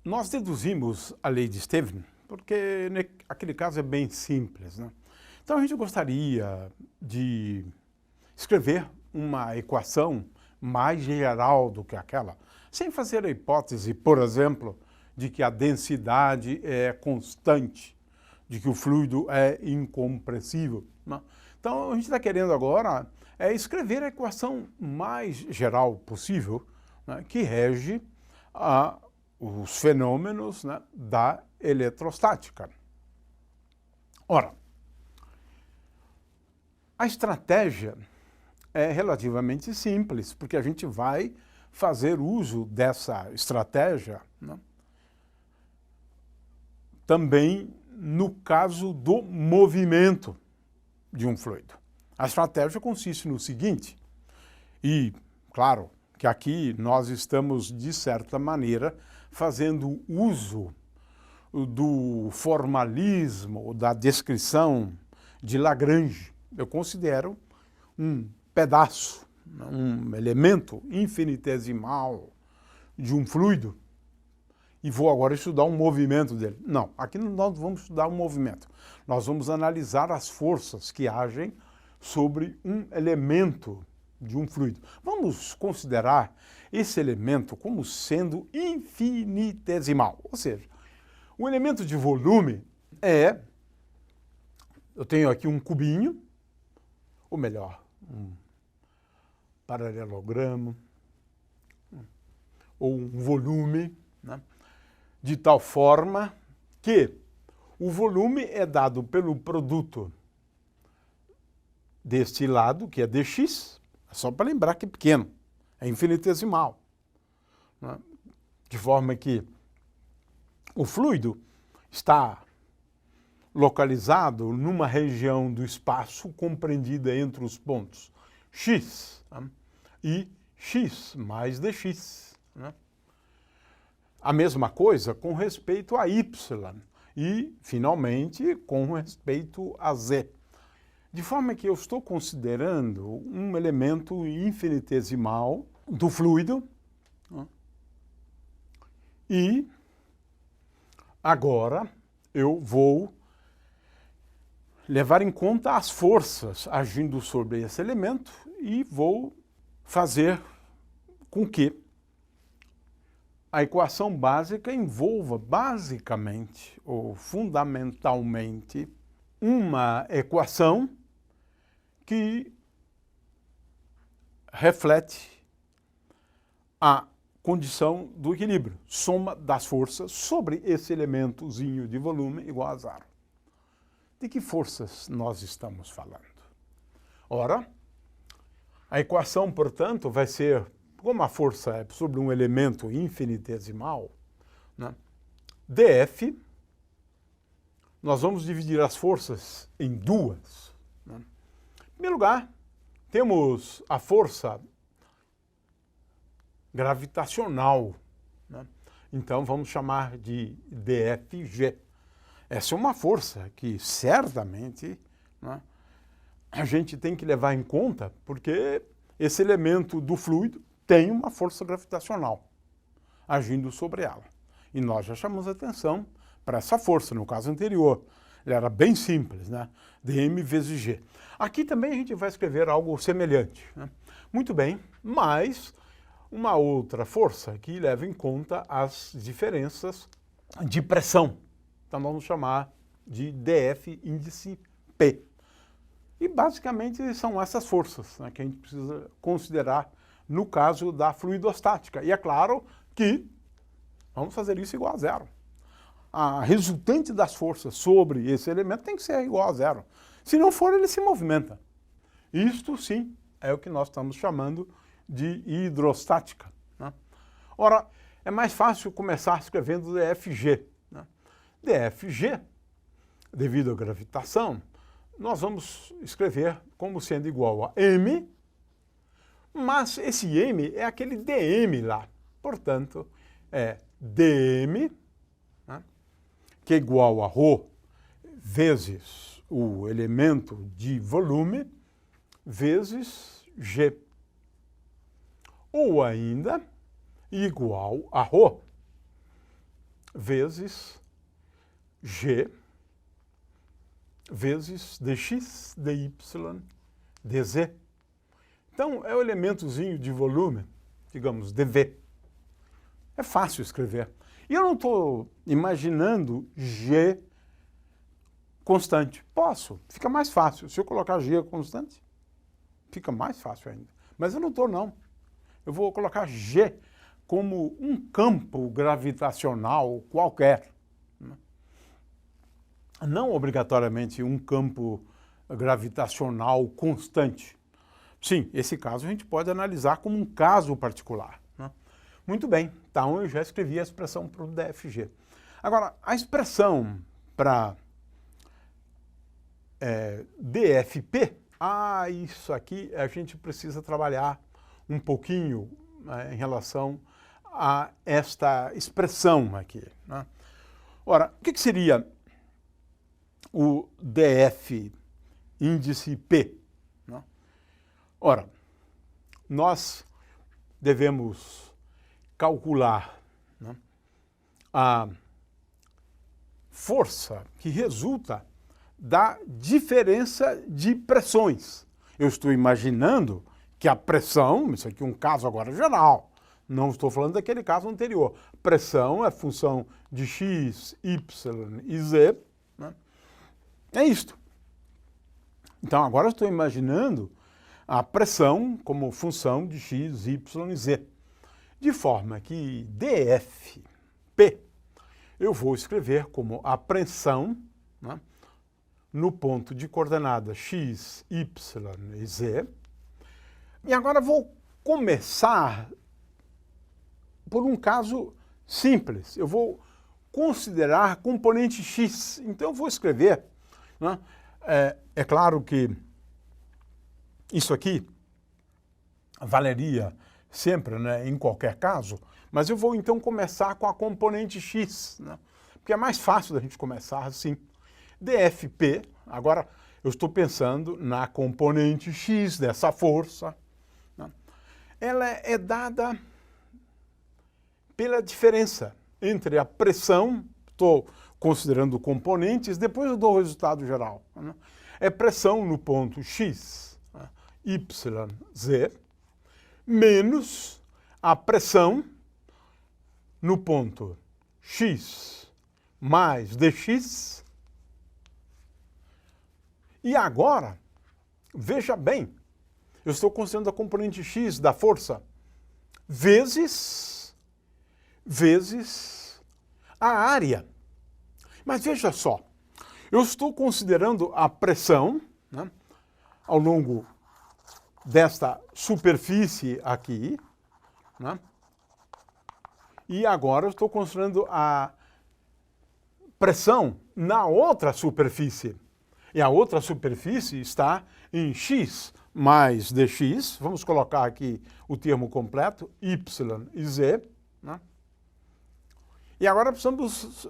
Nós deduzimos a lei de Stephen porque aquele caso é bem simples, né? Então a gente gostaria de escrever uma equação mais geral do que aquela, sem fazer a hipótese, por exemplo, de que a densidade é constante, de que o fluido é incompressível, né? Então a gente está querendo agora escrever a equação mais geral possível, né, que rege os fenômenos, né, da eletrostática. Ora, a estratégia é relativamente simples, porque a gente vai fazer uso dessa estratégia, né, também no caso do movimento de um fluido. A estratégia consiste no seguinte, e claro que aqui nós estamos, de certa maneira, fazendo uso do formalismo, da descrição de Lagrange. Eu considero um pedaço, um elemento infinitesimal de um fluido e vou agora estudar um movimento dele. Não, aqui nós vamos estudar um movimento. Nós vamos analisar as forças que agem sobre um elemento de um fluido. Vamos considerar esse elemento como sendo infinitesimal, ou seja, o elemento de volume eu tenho aqui um cubinho, ou melhor, um paralelogramo, ou um volume, né, de tal forma que o volume é dado pelo produto deste lado, que é dx, só para lembrar que é pequeno, é infinitesimal, né, de forma que o fluido está localizado numa região do espaço compreendida entre os pontos x, né, e x mais dx, né? A mesma coisa com respeito a y e, finalmente, com respeito a z. De forma que eu estou considerando um elemento infinitesimal do fluido, né? E agora eu vou levar em conta as forças agindo sobre esse elemento e vou fazer com que a equação básica envolva basicamente ou fundamentalmente uma equação que reflete a condição do equilíbrio, soma das forças sobre esse elementozinho de volume igual a zero. De que forças nós estamos falando? Ora, a equação, portanto, vai ser, como a força é sobre um elemento infinitesimal, né, dF, nós vamos dividir as forças em duas, né? Em primeiro lugar, temos a força gravitacional, né? Então vamos chamar de dFg. Essa é uma força que certamente, né, a gente tem que levar em conta, porque esse elemento do fluido tem uma força gravitacional agindo sobre ela. E nós já chamamos atenção para essa força, no caso anterior. Ela era bem simples, né? dm vezes g. Aqui também a gente vai escrever algo semelhante, né? Muito bem, mas uma outra força que leva em conta as diferenças de pressão. Então vamos chamar de dF índice P. E basicamente são essas forças, né, que a gente precisa considerar no caso da fluidostática. E é claro que vamos fazer isso igual a zero. A resultante das forças sobre esse elemento tem que ser igual a zero. Se não for, ele se movimenta. Isto, sim, é o que nós estamos chamando de hidrostática, né? Ora, é mais fácil começar escrevendo dFg, né? dFg, devido à gravitação, nós vamos escrever como sendo igual a m, mas esse m é aquele dm lá. Portanto, é dm, né, que é igual a ρ vezes o elemento de volume vezes g. Ou ainda igual a ρ vezes G vezes dx, dy, dz. Então, é o elementozinho de volume, digamos, dv. É fácil escrever. E eu não estou imaginando G constante. Posso, fica mais fácil. Se eu colocar G constante, fica mais fácil ainda. Mas eu não estou, não. Eu vou colocar G como um campo gravitacional qualquer. Não obrigatoriamente um campo gravitacional constante. Sim, esse caso a gente pode analisar como um caso particular. Né? Muito bem, então eu já escrevi a expressão para o DFG. Agora, a expressão para DFP, isso aqui a gente precisa trabalhar um pouquinho em relação a esta expressão aqui. Né? Ora, o que seria o DF índice P? Né? Ora, nós devemos calcular, né, a força que resulta da diferença de pressões. Eu estou imaginando que a pressão, isso aqui é um caso agora geral, não estou falando daquele caso anterior. Pressão é função de x, y e z. Né? É isto. Então agora eu estou imaginando a pressão como função de x, y e z. De forma que DFP eu vou escrever como a pressão, né, no ponto de coordenada x, y e z. E agora vou começar por um caso simples. Eu vou considerar componente x. Então eu vou escrever, né, é claro que isso aqui valeria sempre, né, em qualquer caso, mas eu vou então começar com a componente x, né, porque é mais fácil da gente começar assim. DFP, agora eu estou pensando na componente x dessa força, né, ela é dada pela diferença entre a pressão, estou considerando componentes, depois eu dou o resultado geral. Né, é pressão no ponto x, y, z, menos a pressão no ponto x mais dx. E agora, veja bem, eu estou considerando a componente x da força vezes a área. Mas veja só, eu estou considerando a pressão, né, ao longo desta superfície aqui, né, e agora eu estou considerando a pressão na outra superfície. E a outra superfície está em x mais dx, vamos colocar aqui o termo completo, y e z. Né? E agora precisamos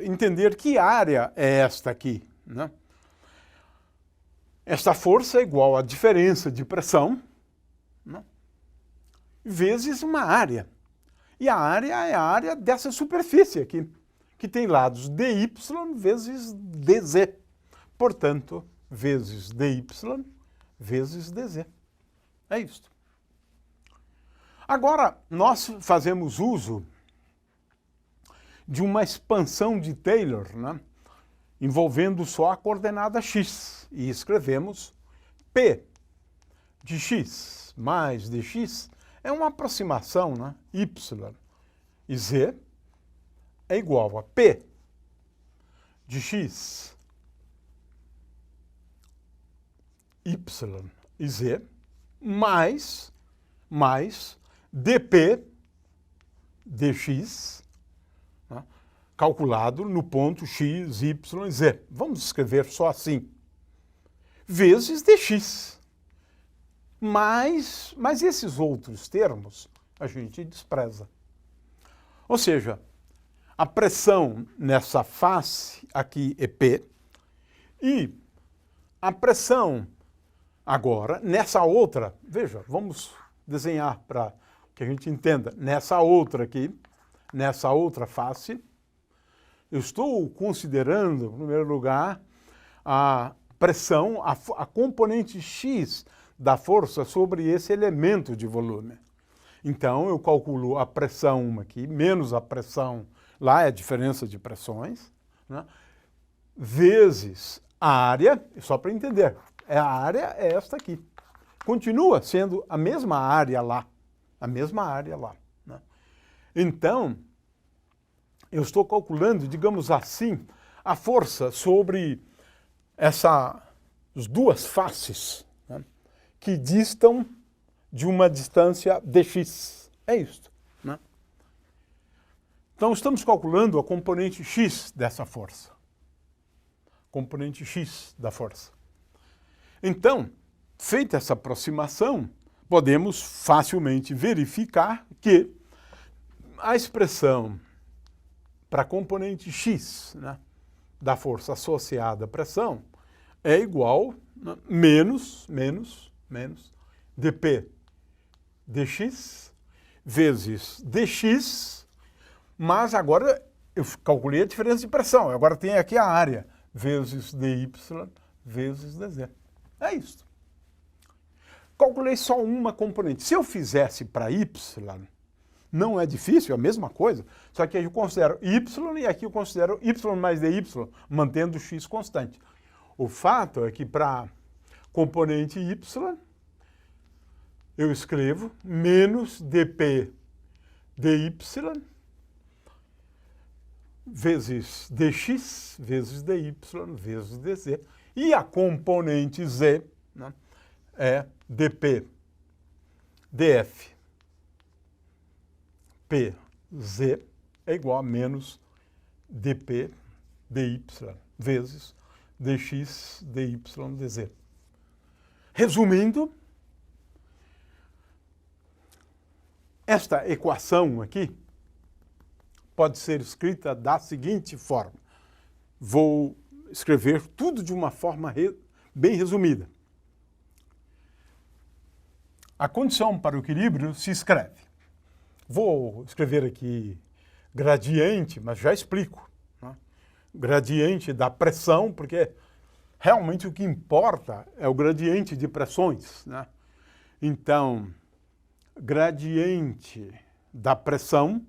entender que área é esta aqui. Né? Esta força é igual à diferença de pressão, né, vezes uma área. E a área é a área dessa superfície aqui, que tem lados dy vezes dz. Portanto, vezes dy vezes dz. É isto. Agora, nós fazemos uso de uma expansão de Taylor, né, envolvendo só a coordenada x. E escrevemos P de x mais dx é uma aproximação, né, y e z é igual a P de x, y e z mais dp dx, né, calculado no ponto x, y e z. Vamos escrever só assim. Vezes dx. Mas esses outros termos a gente despreza. Ou seja, a pressão nessa face aqui é P e a pressão agora nessa outra, veja, vamos desenhar para que a gente entenda, nessa outra aqui, nessa outra face, eu estou considerando, em primeiro lugar, a pressão, a componente X da força sobre esse elemento de volume. Então, eu calculo a pressão aqui, menos a pressão, lá é a diferença de pressões, né, vezes a área, só para entender, a área é esta aqui. Continua sendo a mesma área lá, né? Então, eu estou calculando, digamos assim, a força sobre essas duas faces, né, que distam de uma distância dx. É isso, né? Então, estamos calculando a componente x dessa força. Componente x da força. Então, feita essa aproximação, podemos facilmente verificar que a expressão para a componente x, né, da força associada à pressão é igual, né, menos dp dx vezes dx, mas agora eu calculei a diferença de pressão, agora tem aqui a área, vezes dy vezes dz. É isso. Calculei só uma componente. Se eu fizesse para y, não é difícil, é a mesma coisa, só que aí eu considero y e aqui eu considero y mais dy, mantendo o x constante. O fato é que para componente y, eu escrevo menos dp dy vezes dx vezes dy vezes dz. E a componente z, né, é dp df pz é igual a menos dp dy vezes dx dy dz. Resumindo, esta equação aqui pode ser escrita da seguinte forma. Vou escrever tudo de uma forma bem resumida. A condição para o equilíbrio se escreve. Vou escrever aqui gradiente, mas já explico, né? Gradiente da pressão, porque realmente o que importa é o gradiente de pressões, né? Então, gradiente da pressão,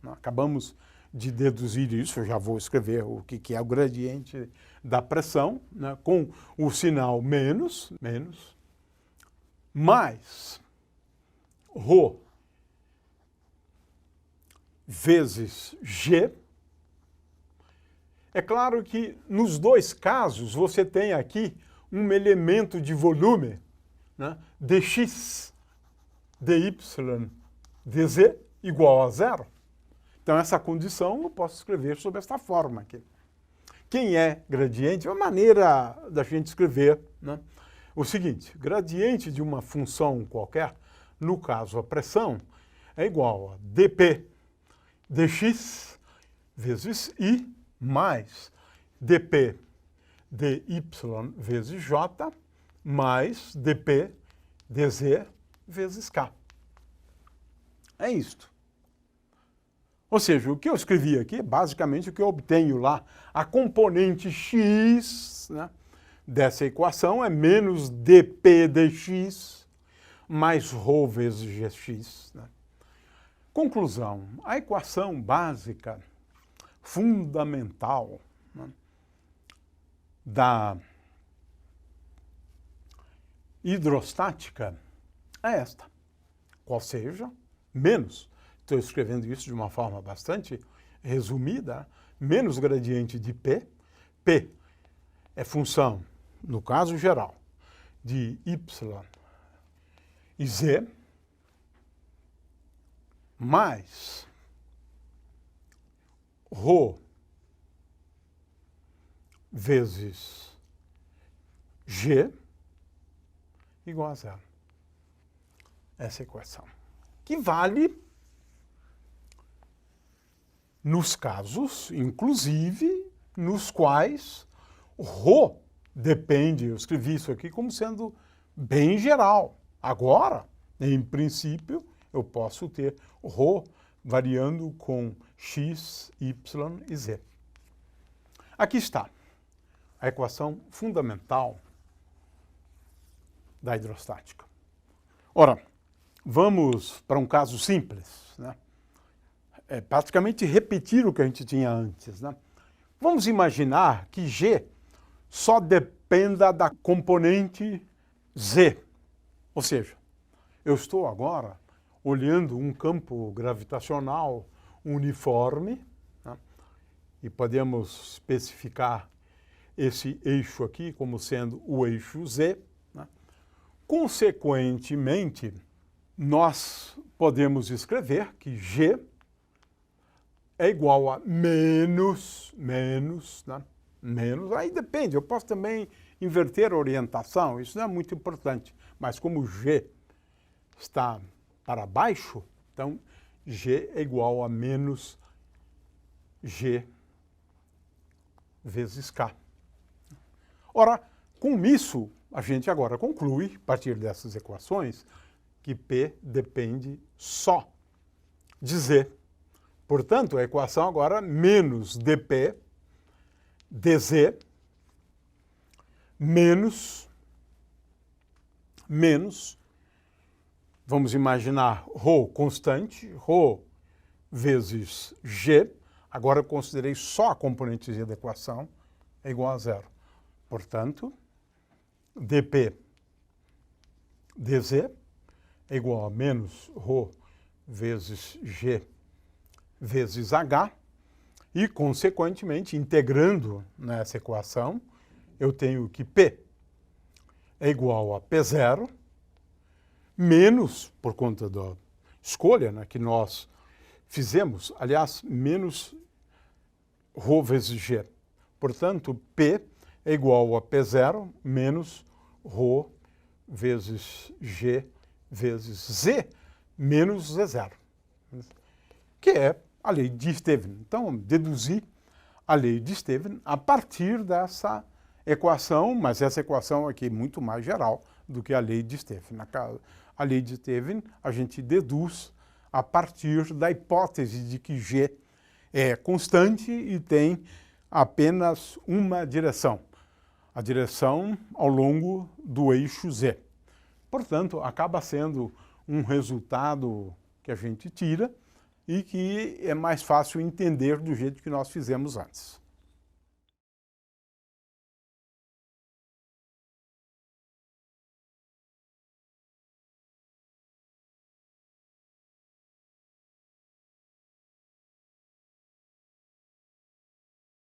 né? Acabamos de deduzir isso, eu já vou escrever o que é o gradiente da pressão, né? Com o sinal menos, mais ρ vezes G. É claro que nos dois casos você tem aqui um elemento de volume, né, dx, dy, dz igual a zero. Então essa condição eu posso escrever sob esta forma aqui. Quem é gradiente? É uma maneira da gente escrever, né, o seguinte: gradiente de uma função qualquer, no caso a pressão, é igual a dp dx vezes i mais dp dy vezes j mais dp dz vezes k. É isto. Ou seja, o que eu escrevi aqui é basicamente o que eu obtenho lá. A componente x, né, dessa equação é menos dp dx mais ρ vezes gx, né? Conclusão, a equação básica, fundamental, né, da hidrostática é esta. Qual seja, menos, estou escrevendo isso de uma forma bastante resumida, menos gradiente de P. P é função, no caso geral, de Y e Z, mais ρ vezes G igual a zero. Essa equação. Que vale nos casos, inclusive, nos quais ρ depende, eu escrevi isso aqui como sendo bem geral. Agora, em princípio, eu posso ter ρ variando com x, y e z. Aqui está a equação fundamental da hidrostática. Ora, vamos para um caso simples, né? É praticamente repetir o que a gente tinha antes, né? Vamos imaginar que G só dependa da componente Z. Ou seja, eu estou agora olhando um campo gravitacional uniforme, né? E podemos especificar esse eixo aqui como sendo o eixo Z, né? Consequentemente, nós podemos escrever que G é igual a menos, né? Menos, aí depende, eu posso também inverter a orientação, isso não é muito importante, mas como G está para baixo, então G é igual a menos G vezes K. Ora, com isso, a gente agora conclui, a partir dessas equações, que P depende só de Z. Portanto, a equação agora menos dP dz menos, vamos imaginar ρ constante, ρ vezes G, agora eu considerei só a componente Z da equação, é igual a zero. Portanto, dP dz é igual a menos ρ vezes G vezes H, e, consequentemente, integrando nessa equação, eu tenho que P é igual a P0, menos, por conta da escolha, né, que nós fizemos, aliás, menos ρ vezes G. Portanto, P é igual a P0 menos ρ vezes G vezes Z menos Z0, que é a lei de Stevens. Então, deduzi a lei de Stevens a partir dessa equação, mas essa equação aqui é muito mais geral do que a lei de Stevens. A lei de Stevens a gente deduz a partir da hipótese de que G é constante e tem apenas uma direção, a direção ao longo do eixo Z. Portanto, acaba sendo um resultado que a gente tira e que é mais fácil entender do jeito que nós fizemos antes.